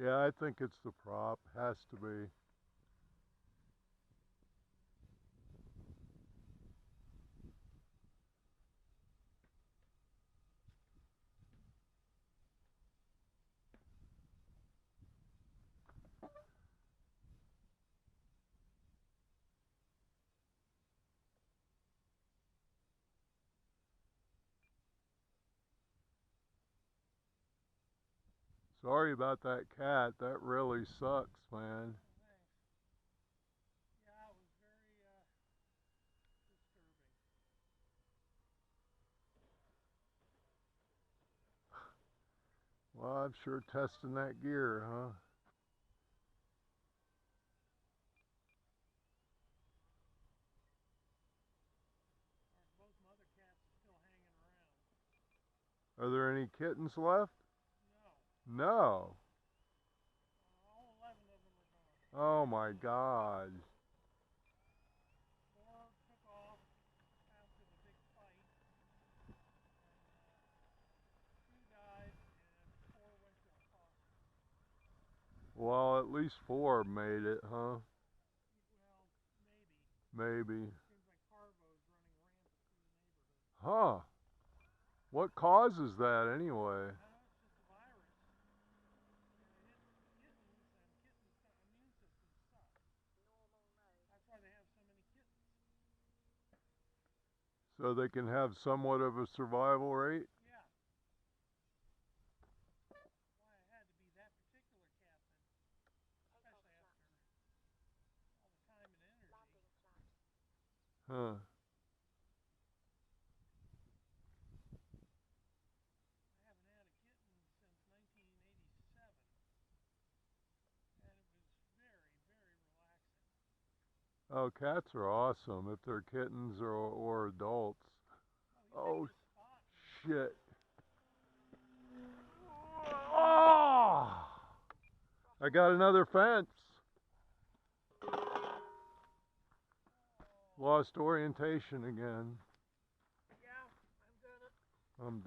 Yeah, I think it's the prop. Has to be. Sorry about that cat. That really sucks, man. Thanks. Yeah, it was very disturbing. Well, I'm sure testing that gear, huh? Both mother cats are still hanging around. Are there any kittens left? No, No. all 11 of them are gone. Oh my God. 4 took off after the big fight, and 2 died, and 4 went to a foster. Well, at least 4 made it, huh? Well, maybe. Maybe. Seems like parvo's running rampant through the neighborhood. Huh. What causes that anyway? It's just a virus. And it hits kittens, and kittens' immune systems suck. That's why they have so many kittens. So they can have somewhat of a survival rate? Yeah, why it had to be that particular cat then, especially after all the time and energy. Huh. I haven't had a kitten since 1987, and it was very, very relaxing. Oh, cats are awesome if they're kittens or adults. Oh, he picked Oh, a spot and shit. Oh! I got another fence. oh, Lost orientation again. yeah, I'm gonna I'm done.